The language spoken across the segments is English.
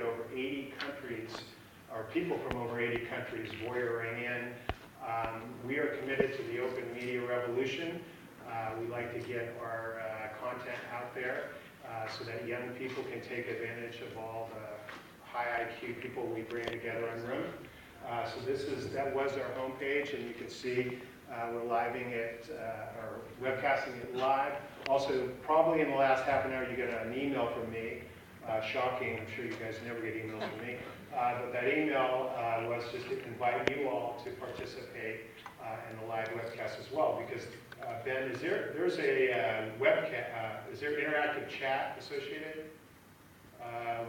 over 80 countries, or people from over 80 countries voyeuring in. We are committed to the open media revolution. We like to get our content out there so that young people can take advantage of all the high IQ people we bring together in room. So that was our homepage, and you can see we're living it, or webcasting it live. Also, probably in the last half an hour, you get an email from me. Shocking, I'm sure you guys never get emails from me. But that email was just to invite you all to participate in the live webcast as well. Because Ben, is there interactive chat associated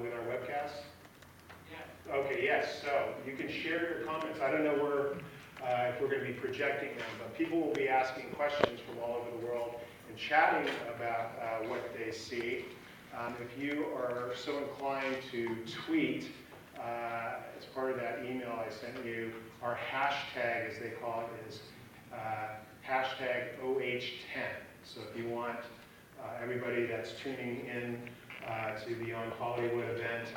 with our webcast? Yeah. Okay, yes. So you can share your comments. I don't know if we're going to be projecting them, but people will be asking questions from all over the world and chatting about what they see. If you are so inclined to tweet, as part of that email I sent you, our hashtag, as they call it, is hashtag OH10. So if you want everybody that's tuning in to the On Hollywood event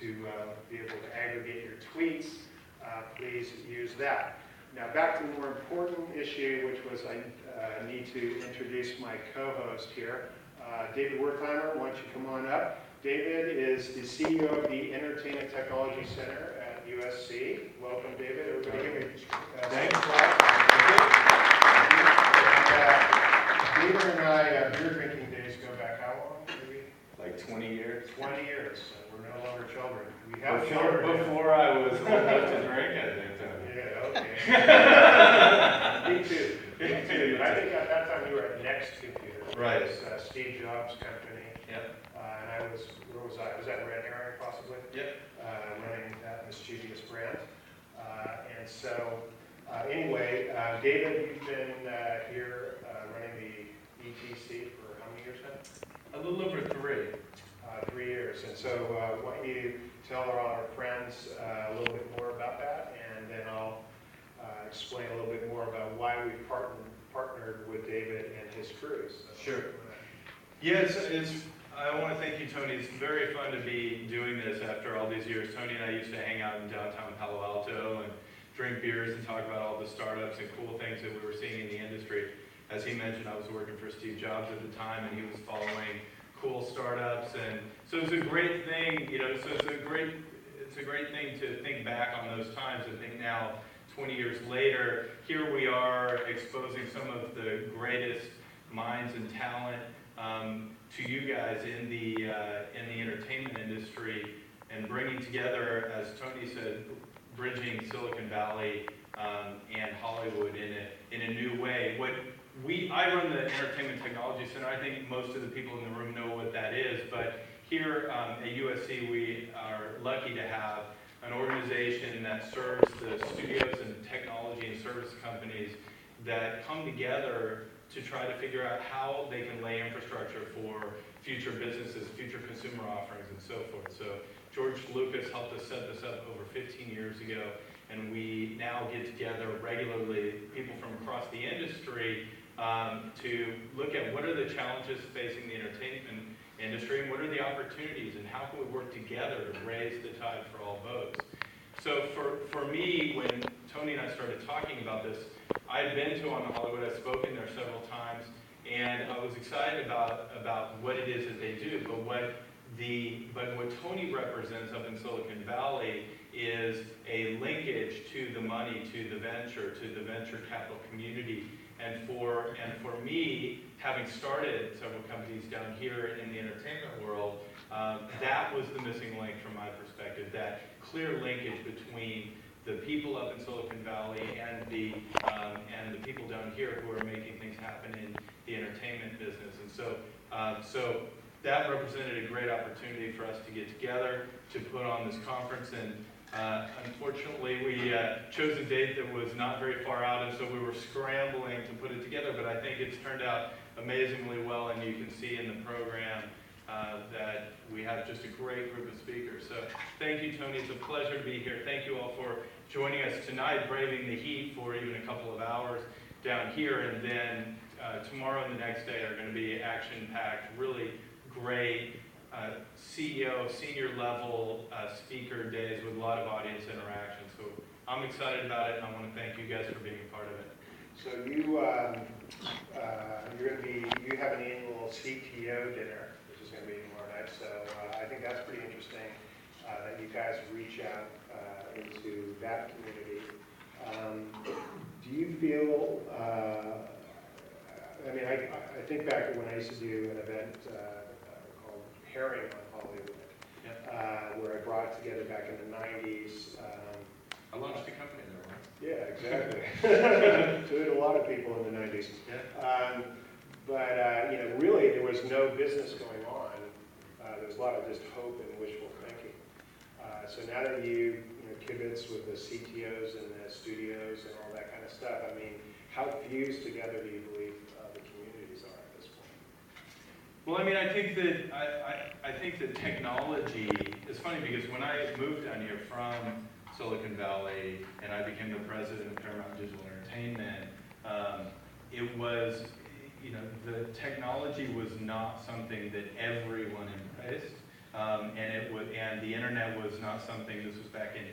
to be able to aggregate your tweets, please use that. Now back to the more important issue, which was I need to introduce my co-host here. David Wertheimer, why don't you come on up? David is the CEO of the Entertainment Technology Center at USC. Welcome, David. Everybody give me thanks. David and I, beer drinking days go back how long? Maybe? Like 20 years. 20 years. We're no longer children. We have children. Before I was old enough to drink, I think. Yeah, okay. Me too. Me too. I think at that time you were at Next Computer. Right. It was Steve Jobs' company. Yep. And where was I? Was that Red Herring, possibly? Yep. Running that mischievous brand. And so, anyway, David, you've been here running the ETC for how many years now? A little over 3. 3 years. And so, why don't you tell our friends a little bit more about that, and then I'll explain a little bit more about why we've partnered with David and his crews. Sure. Yeah, I want to thank you, Tony. It's very fun to be doing this after all these years. Tony and I used to hang out in downtown Palo Alto and drink beers and talk about all the startups and cool things that we were seeing in the industry. As he mentioned, I was working for Steve Jobs at the time, and he was following cool startups, and so it's a great thing, so it's a great thing to think back on those times and think now, 20 years later, here we are exposing some of the greatest minds and talent to you guys in the entertainment industry, and bringing together, as Tony said, bridging Silicon Valley and Hollywood in a new way. I run the Entertainment Technology Center. I think most of the people in the room know what that is, but here at USC we are lucky to have an organization that serves the studios and technology and service companies that come together to try to figure out how they can lay infrastructure for future businesses, future consumer offerings, and so forth. So George Lucas helped us set this up over 15 years ago, and we now get together regularly, people from across the industry, to look at what are the challenges facing the entertainment industry and what are the opportunities and how can we work together to raise the tide for all boats. So for me, when Tony and I started talking about this, I had been to On Hollywood, I've spoken there several times, and I was excited about what it is that they do, but what Tony represents up in Silicon Valley is a linkage to the money, to the venture capital community. And for me, having started several companies down here in the entertainment world, that was the missing link from my perspective, that clear linkage between the people up in Silicon Valley and the people down here who are making things happen in the entertainment business. And so that represented a great opportunity for us to get together, to put on this conference. And unfortunately, we chose a date that was not very far out, and so we were scrambling to put it together, but I think it's turned out amazingly well, and you can see in the program that we have just a great group of speakers. So thank you, Tony. It's a pleasure to be here. Thank you all for joining us tonight, braving the heat for even a couple of hours down here, and then tomorrow and the next day are going to be action-packed, really great CEO, senior level speaker days with a lot of audience interaction. So I'm excited about it, and I want to thank you guys for being a part of it. So you have an annual CTO dinner, which is going to be tomorrow night. So I think that's pretty interesting that you guys reach out into that community. Do you feel? I mean, I think back to when I used to do an event called Herring on Hollywood, where I brought together back in the 90s. I launched a company there, right? Yeah, exactly. So did a lot of people in the 90s. Yeah. But you know, really, there was no business going on. There was a lot of just hope and wishful thinking. So now that you kibitz with the CTOs and the studios and all that kind of stuff, I mean, how fused together do you believe the communities are at this point? Well, I mean, I think that technology is funny because when I moved down here from Silicon Valley and I became the president of Paramount Digital Entertainment, it was, the technology was not something that everyone embraced, and the internet was not something. This was back in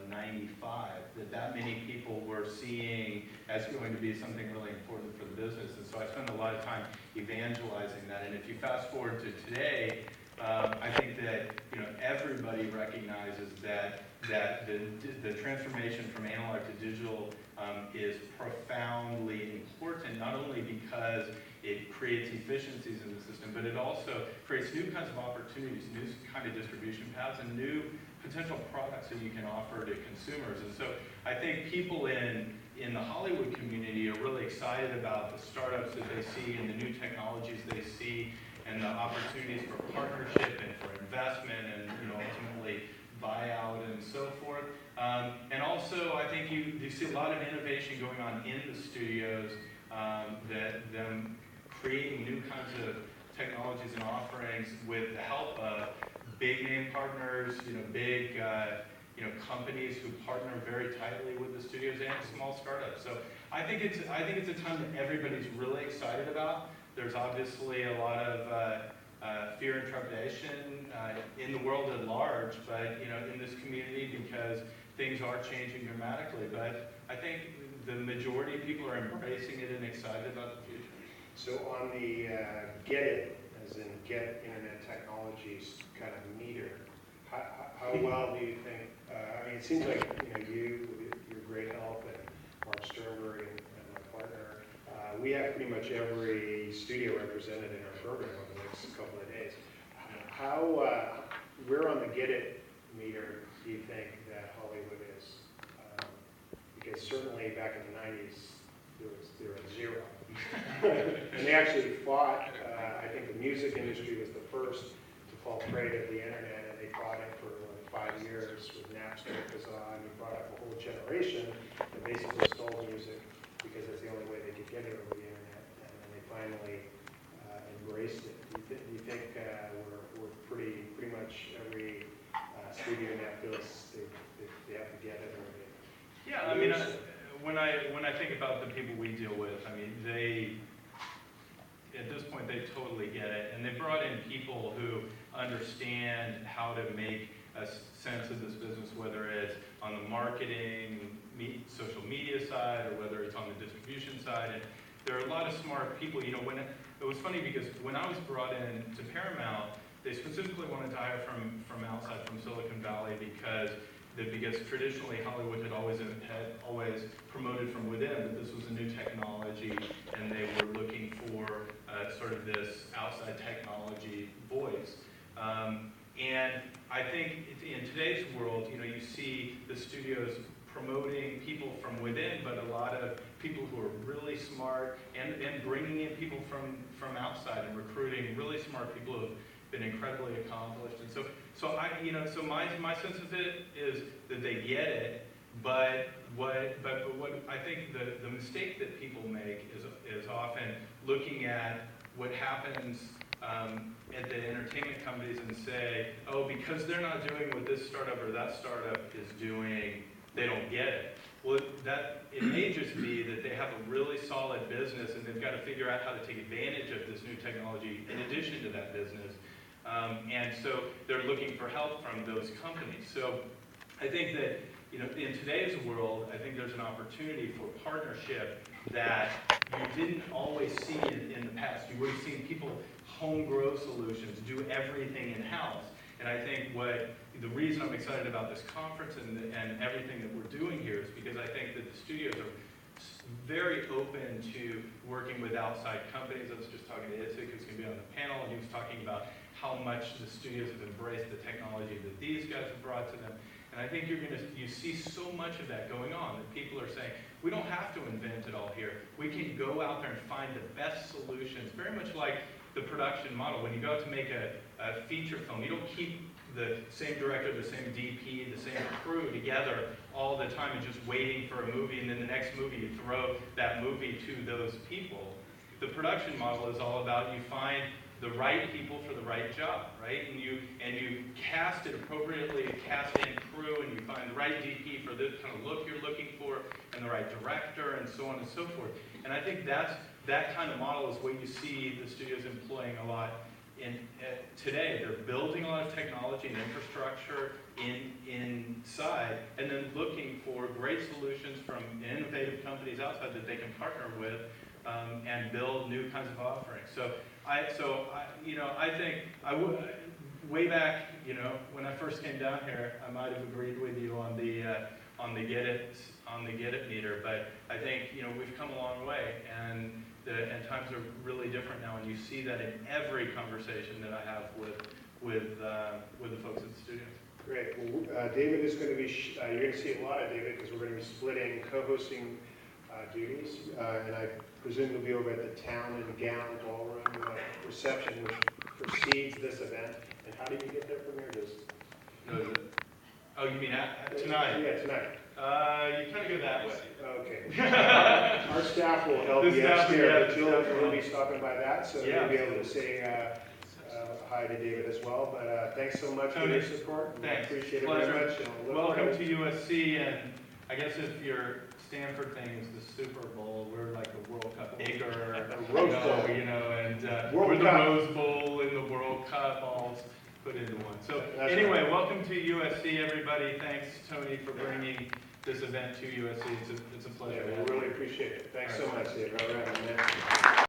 '95 that many people were seeing as going to be something really important for the business, and so I spent a lot of time evangelizing that. And if you fast forward to today, I think that everybody recognizes that the transformation from analog to digital is profoundly important, not only because it creates efficiencies in the system, but it also creates new kinds of opportunities, new kind of distribution paths, and new potential products that you can offer to consumers. And so I think people in the Hollywood community are really excited about the startups that they see and the new technologies they see and the opportunities for partnership and for investment and ultimately buyout and so forth. And also I think you see a lot of innovation going on in the studios, that them creating new kinds of technologies and offerings with the help of big name partners, big companies who partner very tightly with the studios and small startups. So I think it's a time that everybody's really excited about. There's obviously a lot of fear and trepidation in the world at large, but in this community because things are changing dramatically. But I think the majority of people are embracing it and excited about the future. So on the get it, as in get internet technologies kind of meter, how well do you think, I mean, it seems like you, with your great help, and Mark Sternberg and my partner, we have pretty much every studio represented in our program over the next couple of days. Where on the get it meter do you think that Hollywood is? Because certainly back in the 90s, they were at zero. And they actually fought, I think the music industry was the first to fall prey to the internet, and they fought it for 5 years with Napster, Kazaa, and they brought up a whole generation that basically stole music because that's the only way they could get it over the internet, and then they finally embraced it. Do you think we're pretty much every studio now feels they have to get it, or they? Yeah, I mean, when I think about the people we deal with, I mean, at this point, they totally get it. And they brought in people who understand how to make a sense of this business, whether it's on the marketing, social media side, or whether it's on the distribution side. And there are a lot of smart people. It was funny because when I was brought in to Paramount, they specifically wanted to hire from outside, from Silicon Valley, because traditionally Hollywood had always promoted from within, but this was a new technology, and they were looking for sort of this outside technology voice. And I think in today's world, you see the studios promoting people from within, but a lot of people who are really smart, and bringing in people from outside and recruiting really smart people who have been incredibly accomplished. And so my sense of it is that they get it, but what I think the mistake that people make is often looking at what happens at the entertainment companies and say, oh, because they're not doing what this startup or that startup is doing, they don't get it. Well, it may just be that they have a really solid business and they've got to figure out how to take advantage of this new technology in addition to that business. And so they're looking for help from those companies. So I think that, you know, in today's world, I think there's an opportunity for partnership that you didn't always see in the past. You would have seen people home grow solutions, do everything in-house. And I think the reason I'm excited about this conference and everything that we're doing here is because I think that the studios are very open to working with outside companies. I was just talking to Itzik, who's going to be on the panel, and he was talking about how much the studios have embraced the technology that these guys have brought to them. And I think you see so much of that going on, that people are saying, we don't have to invent it all here. We can go out there and find the best solutions, very much like the production model. When you go out to make a feature film, you don't keep the same director, the same DP, the same crew together all the time and just waiting for a movie, and then the next movie you throw that movie to those people. The production model is all about you find the right people for the right job, right? And you cast it appropriately, cast in crew, and you find the right DP for the kind of look you're looking for, and the right director, and so on and so forth. And I think that kind of model is what you see the studios employing a lot today. They're building a lot of technology and infrastructure inside, and then looking for great solutions from innovative companies outside that they can partner with and build new kinds of offerings. So I think way back, you know, when I first came down here, I might have agreed with you on the get it meter, but I think, you know, we've come a long way, and times are really different now, and you see that in every conversation that I have with the folks at the studios. Great. Well, David is going to be, you're going to see a lot of David because we're going to be splitting co-hosting duties, and I presume you'll be over at the Town and Gown Ballroom reception, which precedes this event. And how did you get there from here? Oh, you mean tonight? Yeah, tonight. You kind of go that way. Okay. Our staff will help you upstairs, but you'll be stopping by that, so yeah. you'll be able to say hi to David as well. But thanks so much for your support. Thanks. Appreciate it Pleasure. very much. Welcome to USC, and I guess if your Stanford thing is the Super Bowl, we're like the World Cup bigger, Rose Bowl, you know, and World we're the Cup. Rose Bowl and the World Cup all put into one. So That's anyway, right. welcome to USC, everybody. Thanks, Tony, for bringing this event to USC. It's a pleasure. Yeah, we really appreciate it. Thanks so much, David. All right, man.